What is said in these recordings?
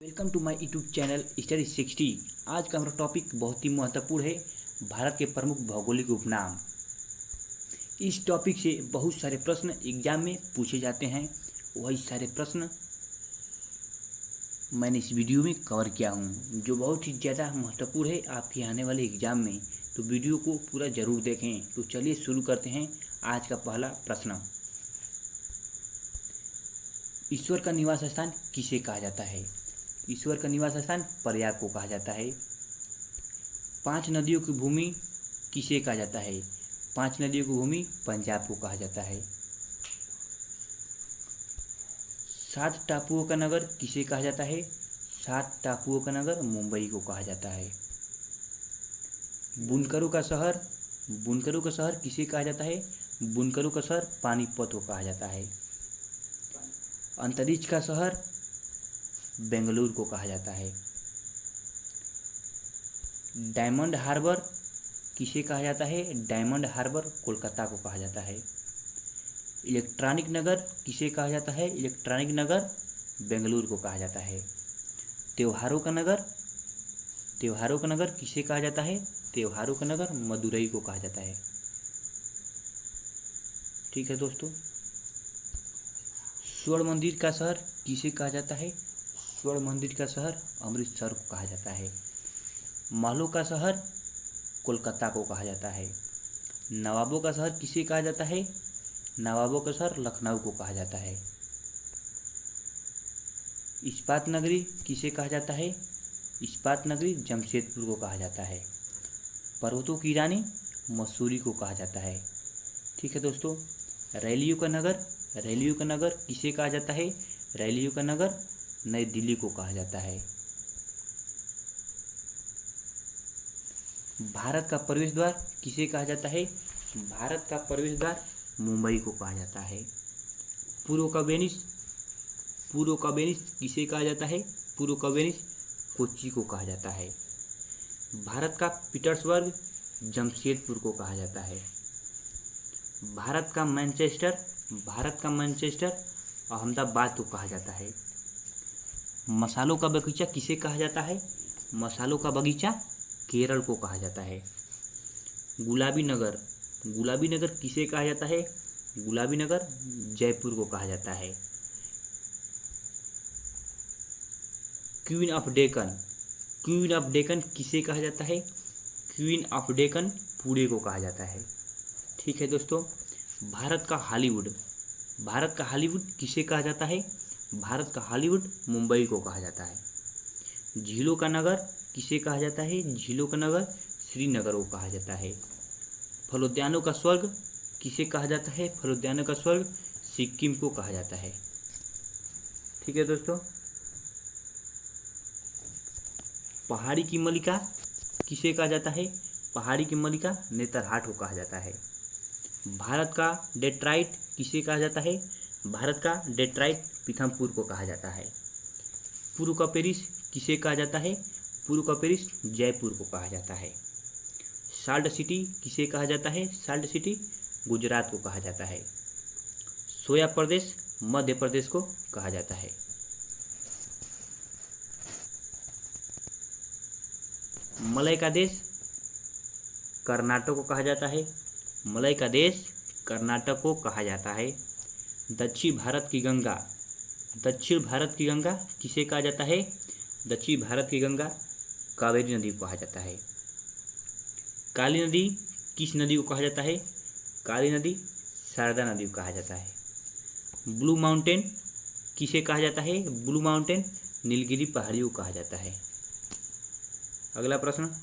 Welcome to my YouTube channel study 60। आज का हमारा टॉपिक बहुत ही महत्वपूर्ण है, भारत के प्रमुख भौगोलिक उपनाम। इस टॉपिक से बहुत सारे प्रश्न एग्जाम में पूछे जाते हैं। वही सारे प्रश्न मैंने इस वीडियो में कवर किया हूँ, जो बहुत ही ज़्यादा महत्वपूर्ण है आपके आने वाले एग्जाम में। तो वीडियो को पूरा ज़रूर देखें। तो चलिए शुरू करते हैं आज का पहला प्रश्न। ईश्वर का निवास स्थान किसे कहा जाता है? ईश्वर का निवास स्थान प्रयाग को कहा जाता है। 5 नदियों की भूमि किसे कहा जाता है? 5 नदियों की भूमि पंजाब को कहा जाता है। 7 टापुओं का नगर किसे कहा जाता है? 7 टापुओं का नगर मुंबई को कहा जाता है। बुनकरों का शहर किसे कहा जाता है? बुनकरों का शहर पानीपत को कहा जाता है। अंतरिक्ष का शहर बेंगलुरु को कहा जाता है। डायमंड हार्बर किसे कहा जाता है? डायमंड हार्बर कोलकाता को कहा जाता है। इलेक्ट्रॉनिक नगर किसे कहा जाता है? इलेक्ट्रॉनिक नगर बेंगलुरु को कहा जाता है। त्योहारों का नगर किसे कहा जाता है? त्योहारों का नगर मदुरई को कहा जाता है। ठीक है दोस्तों। स्वर्ण मंदिर का शहर किसे कहा जाता है? स्वर्ण मंदिर का शहर अमृतसर को कहा जाता है। महलों का शहर कोलकाता को कहा जाता है। नवाबों का शहर किसे कहा जाता है? नवाबों का शहर लखनऊ को कहा जाता है। इस्पात नगरी किसे कहा जाता है? इस्पात नगरी जमशेदपुर को कहा जाता है। पर्वतों की रानी मसूरी को कहा जाता है। ठीक है दोस्तों। रैलियों का नगर किसे कहा जाता है? रैलियों का नगर नई दिल्ली को कहा जाता है। भारत का प्रवेश द्वार किसे कहा जाता है? भारत का प्रवेश द्वार मुंबई को कहा जाता है। पूर्व का वेनिस किसे कहा जाता है? पूर्व का वेनिस कोच्चि को कहा जाता है। भारत का पीटर्सबर्ग जमशेदपुर को कहा जाता है। भारत का मैनचेस्टर अहमदाबाद को कहा जाता है। मसालों का बगीचा किसे कहा जाता है? मसालों का बगीचा केरल को कहा जाता है। गुलाबी नगर किसे कहा जाता है? गुलाबी नगर जयपुर को कहा जाता है। क्वीन ऑफ डेक्कन किसे कहा जाता है? क्वीन ऑफ डेक्कन पुणे को कहा जाता है। ठीक है दोस्तों। भारत का हॉलीवुड किसे कहा जाता है? भारत का हॉलीवुड मुंबई को कहा जाता है। झीलों का नगर किसे कहा जाता है? झीलों का नगर श्रीनगर को कहा जाता है। फलोद्यानों का स्वर्ग किसे कहा जाता है? फलोद्यानों का स्वर्ग सिक्किम को कहा जाता है। ठीक है दोस्तों। पहाड़ी की मलिका किसे कहा जाता है? पहाड़ी की मलिका नेतरहाट को कहा जाता है। भारत का डेट्राइट किसे कहा जाता है? भारत का डेट्राइट पीथमपुर को कहा जाता है। पूर्व का पेरिस किसे कहा जाता है? पूर्व का पेरिस जयपुर को कहा जाता है। साल्ट सिटी किसे कहा जाता है? साल्ट सिटी गुजरात को कहा जाता है। सोया प्रदेश मध्य प्रदेश को कहा जाता है। मलय का देश कर्नाटक को कहा जाता है। मलय का देश कर्नाटक को कहा जाता है। दक्षिण भारत की गंगा किसे कहा जाता है? दक्षिण भारत की गंगा कावेरी नदी को कहा जाता है। काली नदी किस नदी को कहा जाता है? काली नदी शारदा नदी को कहा जाता है। ब्लू माउंटेन किसे कहा जाता है? ब्लू माउंटेन नीलगिरी पहाड़ी को कहा जाता है। अगला प्रश्न।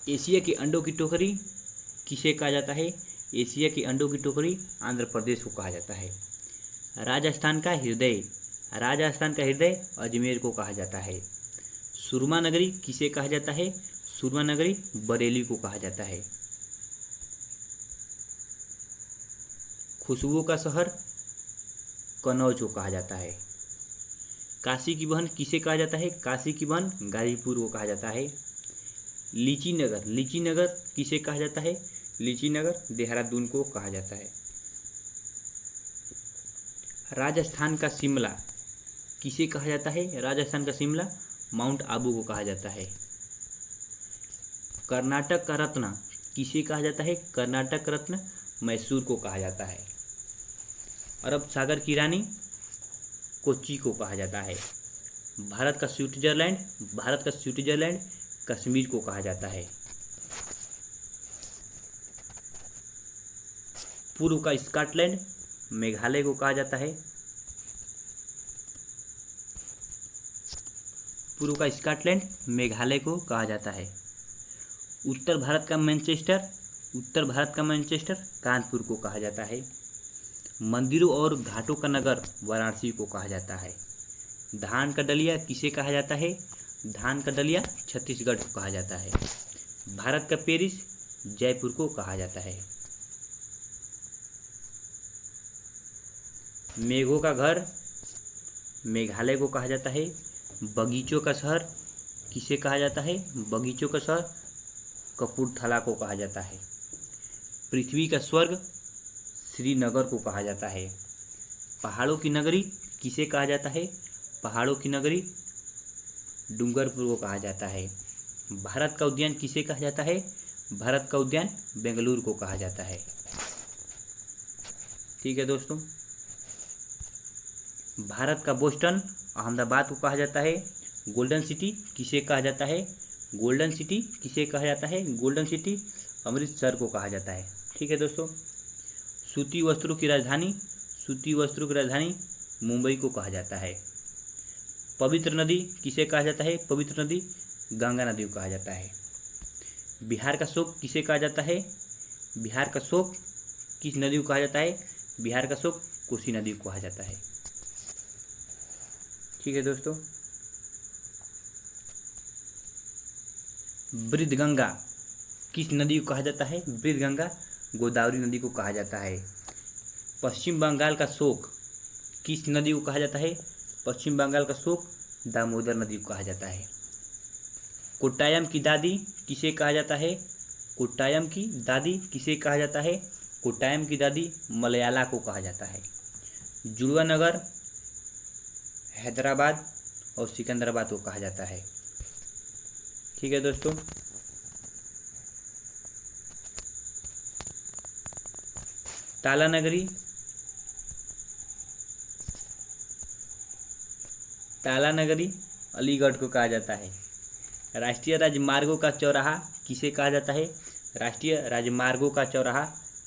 एशिया के अंडों की टोकरी किसे कहा जाता है? एशिया की अंडों की टोकरी आंध्र प्रदेश को कहा जाता है। राजस्थान का हृदय अजमेर को कहा जाता है। सुरमा नगरी किसे कहा जाता है? सुरमा नगरी बरेली को कहा जाता है। खुशबुओं का शहर कनौज को कहा जाता है। काशी की बहन किसे कहा जाता है? काशी की बहन गाजीपुर को कहा जाता है। लीची नगर किसे कहा जाता है? लीची नगर देहरादून को कहा जाता है। राजस्थान का शिमला किसे कहा जाता है? राजस्थान का शिमला माउंट आबू को कहा जाता है। कर्नाटक का रत्न किसे कहा जाता है? कर्नाटक रत्न मैसूर को कहा जाता है। अरब सागर की रानी कोच्चि को कहा जाता है। भारत का स्विट्जरलैंड कश्मीर को कहा जाता है। पूर्व का स्कॉटलैंड मेघालय को कहा जाता है। पूर्व का स्कॉटलैंड मेघालय को कहा जाता है। उत्तर भारत का मैनचेस्टर कानपुर को कहा जाता है। मंदिरों और घाटों का नगर वाराणसी को कहा जाता है। धान का डलिया किसे कहा जाता है? धान का डलिया छत्तीसगढ़ को कहा जाता है। भारत का पेरिस जयपुर को कहा जाता है। मेघों का घर मेघालय को कहा जाता है। बगीचों का शहर किसे कहा जाता है? बगीचों का शहर कपूरथला को कहा जाता है। पृथ्वी का स्वर्ग श्रीनगर को कहा जाता है। पहाड़ों की नगरी किसे कहा जाता है? पहाड़ों की नगरी डूंगरपुर को कहा जाता है। भारत का उद्यान किसे कहा जाता है? भारत का उद्यान बेंगलुरु को कहा जाता है। ठीक है दोस्तों, भारत का बोस्टन अहमदाबाद को कहा जाता है। गोल्डन सिटी किसे कहा जाता है? गोल्डन सिटी किसे कहा जाता है? गोल्डन सिटी अमृतसर को कहा जाता है। ठीक है दोस्तों, सूती वस्त्रों की राजधानी मुंबई को कहा जाता है। पवित्र नदी किसे कहा जाता है? पवित्र नदी गंगा नदी को कहा जाता है। बिहार का शोक किसे कहा जाता है? बिहार का शोक किस नदी को कहा जाता है? बिहार का शोक कोसी नदी को कहा जाता है। ठीक है दोस्तों, वृद्धगंगा किस नदी को कहा जाता है? वृद्धगंगा गोदावरी नदी को कहा जाता है। पश्चिम बंगाल का शोक किस नदी को कहा जाता है? पश्चिम बंगाल का शोक दामोदर नदी को कहा जाता है। कोट्टायम की दादी किसे कहा जाता है? कोट्टायम की दादी किसे कहा जाता है? कोट्टायम की दादी मलयाला को कहा जाता है। जुड़वा नगर हैदराबाद और सिकंदराबाद को कहा जाता है। ठीक है दोस्तों, ताला नगरी अलीगढ़ को कहा जाता है। राष्ट्रीय राजमार्गों का चौराहा किसे कहा जाता है? राष्ट्रीय राजमार्गों का चौराहा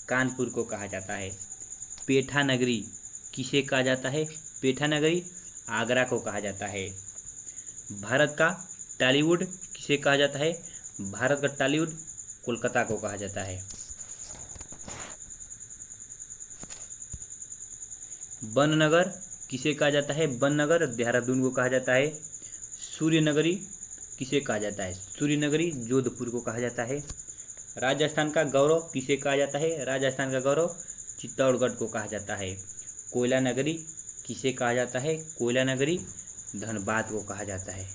कानपुर को कहा जाता है। पेठा नगरी किसे कहा जाता है? पेठा नगरी आगरा को कहा जाता है। भारत का टॉलीवुड किसे कहा जाता है? भारत का टॉलीवुड कोलकाता को कहा जाता है। वन नगर किसे कहा जाता है? वन नगर देहरादून को कहा जाता है। सूर्य नगरी किसे कहा जाता है? सूर्य नगरी जोधपुर को कहा जाता है। राजस्थान का गौरव किसे कहा जाता है? राजस्थान का गौरव चित्तौड़गढ़ को कहा जाता है। कोयला नगरी किसे कहा जाता है? कोयला नगरी धनबाद को कहा जाता है।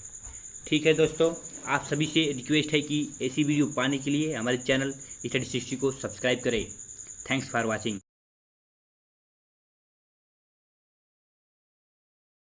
ठीक है दोस्तों, आप सभी से रिक्वेस्ट है कि ऐसी वीडियो पाने के लिए हमारे चैनल स्टडी 60 को सब्सक्राइब करें। Thanks for watching.